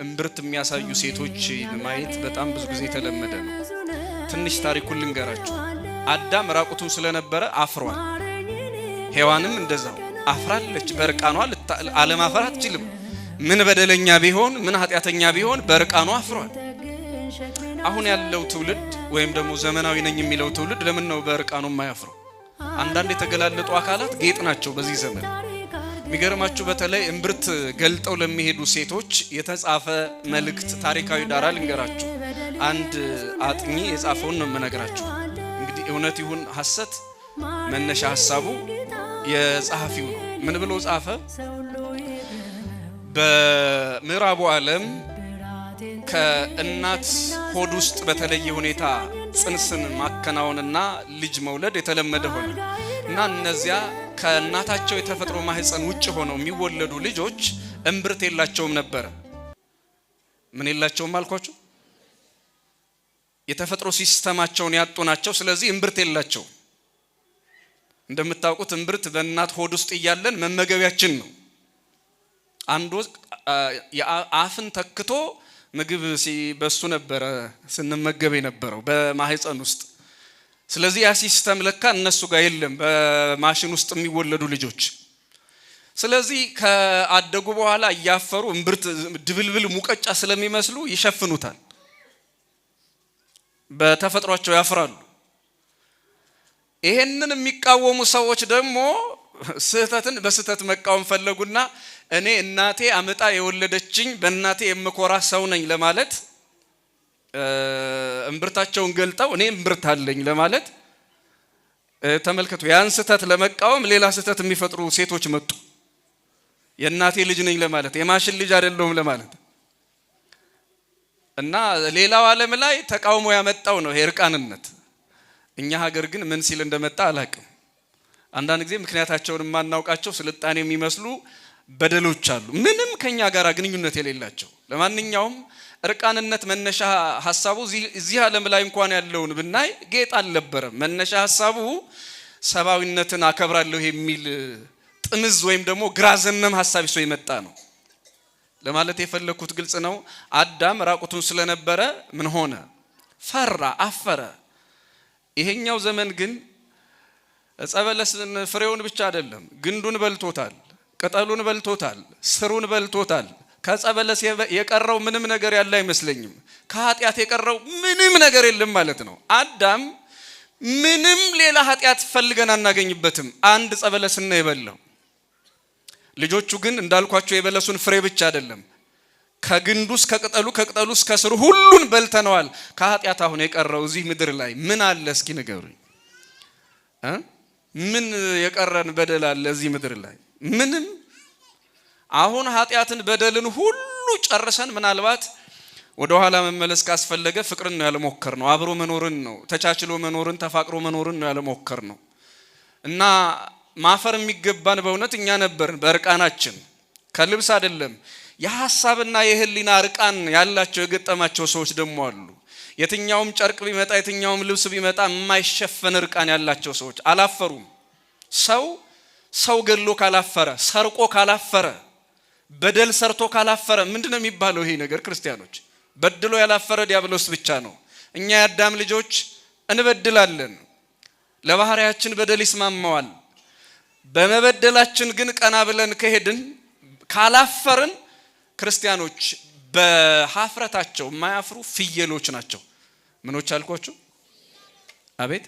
እምብርት የሚያሳዩ ሴቶች ማየት በጣም ብዙ ጊዜ የተለመደ ነው። ትንሽ ታሪኩን ልንገራችሁ። አዳም ራቁቱን ስለነበረ አፍሯል። ሔዋንም እንደዛው አፍራለች። በርቃኗ አለማፈር አትችልም። ምን በደለኛ ቢሆን ምን ኃጢአተኛ ቢሆን በርቃኗ አፍሯል። አሁን ያለው ትውልድ ወይም ደግሞ ዘመናዊ ነኝ የሚለው ትውልድ ለምን ነው በርቃኑ የማያፍረው? አንዳንድ የተገላለጡ አካላት ጌጥ ናቸው በዚህ ዘመን። የሚገርማችሁ በተለይ እምብርት ገልጠው ለሚሄዱ ሴቶች የተጻፈ መልእክት ታሪካዊ ዳራ ልንገራችሁ። አንድ አጥኚ የጻፈውን ነው የምነግራችሁ። እንግዲህ እውነት ይሁን ሐሰት መነሻ ሐሳቡ የጸሐፊው ነው። ምን ብሎ ጻፈ? በምዕራቡ ዓለም ከእናት ሆድ ውስጥ በተለየ ሁኔታ ጽንስን ማከናወንና ልጅ መውለድ የተለመደ ሆነ እና እነዚያ ከእናታቸው የተፈጥሮ ማህፀን ውጭ ሆነው የሚወለዱ ልጆች እምብርት የላቸውም ነበር። ምን የላቸውም አልኳችሁ? የተፈጥሮ ሲስተማቸውን ያጡ ናቸው። ስለዚህ እምብርት የላቸው። እንደምታውቁት እምብርት በእናት ሆድ ውስጥ እያለን መመገቢያችን ነው። አንዱ አፍን ተክቶ ምግብ በሱ ነበር ስንመገብ የነበረው በማህፀን ውስጥ። ስለዚህ ያ ሲስተም ለካ እነሱ ጋር የለም በማሽን ውስጥ የሚወለዱ ልጆች። ስለዚህ ከአደጉ በኋላ እያፈሩ እምብርት ድብልብል ሙቀጫ ስለሚመስሉ ይሸፍኑታል። በተፈጥሯቸው ያፍራሉ። ይሄንን የሚቃወሙ ሰዎች ደግሞ ስህተትን በስህተት መቃወም ፈለጉና እኔ እናቴ አመጣ የወለደችኝ በእናቴ የምኮራ ሰው ነኝ ለማለት እምብርታቸውን ገልጠው እኔ እምብርት አለኝ ለማለት ተመልከቱ። ያን ስህተት ለመቃወም ሌላ ስህተት የሚፈጥሩ ሴቶች መጡ። የእናቴ ልጅ ነኝ ለማለት የማሽን ልጅ አይደለሁም ለማለት እና ሌላው ዓለም ላይ ተቃውሞ ያመጣው ነው እርቃንነት። እኛ ሀገር ግን ምን ሲል እንደመጣ አላቅም። አንዳንድ ጊዜ ምክንያታቸውን የማናውቃቸው ስልጣኔ የሚመስሉ በደሎች አሉ፣ ምንም ከኛ ጋር ግንኙነት የሌላቸው። ለማንኛውም እርቃንነት መነሻ ሐሳቡ እዚህ ዓለም ላይ እንኳን ያለውን ብናይ ጌጥ አልነበረም። መነሻ ሐሳቡ ሰብአዊነትን አከብራለሁ የሚል ጥምዝ ወይም ደግሞ ግራ ዘመም ሐሳብ ይዞ የመጣ ነው። ለማለት የፈለኩት ግልጽ ነው። አዳም ራቁቱን ስለነበረ ምን ሆነ? ፈራ፣ አፈረ። ይሄኛው ዘመን ግን ጸበለስን ፍሬውን ብቻ አይደለም ግንዱን በልቶታል፣ ቅጠሉን በልቶታል፣ ስሩን በልቶታል። ከጸበለስ የቀረው ምንም ነገር ያለ አይመስለኝም። ከኃጢአት የቀረው ምንም ነገር የለም ማለት ነው። አዳም ምንም ሌላ ኃጢአት ፈልገን አናገኝበትም። አንድ ጸበለስን ነው የበላው። ልጆቹ ግን እንዳልኳቸው የበለሱን ፍሬ ብቻ አይደለም ከግንዱስ ከቅጠሉ ከቅጠሉስ ከስሩ ሁሉን በልተነዋል። ከኃጢአት አሁን የቀረው እዚህ ምድር ላይ ምን አለ እስኪ ንገሩኝ። ምን የቀረን በደል አለ እዚህ ምድር ላይ? ምንም። አሁን ኃጢአትን በደልን ሁሉ ጨርሰን ምናልባት ወደ ኋላ መመለስ ካስፈለገ ፍቅርን ነው ያለሞከር ነው፣ አብሮ መኖርን ነው፣ ተቻችሎ መኖርን ተፋቅሮ መኖርን ነው ያለሞከር ነው። እና ማፈር የሚገባን በእውነት እኛ ነበርን በእርቃናችን። ከልብስ አይደለም የሐሳብና የህሊና እርቃን ያላቸው የገጠማቸው ሰዎች ደግሞ አሉ። የትኛውም ጨርቅ ቢመጣ የትኛውም ልብስ ቢመጣ የማይሸፈን እርቃን ያላቸው ሰዎች አላፈሩም። ሰው ገድሎ ካላፈረ፣ ሰርቆ ካላፈረ፣ በደል ሰርቶ ካላፈረ ምንድነው የሚባለው ይሄ ነገር? ክርስቲያኖች በድሎ ያላፈረ ዲያብሎስ ብቻ ነው። እኛ የአዳም ልጆች እንበድላለን፣ ለባህሪያችን በደል ይስማማዋል። በመበደላችን ግን ቀና ብለን ከሄድን ካላፈርን ክርስቲያኖች በሐፍረታቸው የማያፍሩ ፍየሎች ናቸው። ምኖች አልኳችሁ? አቤት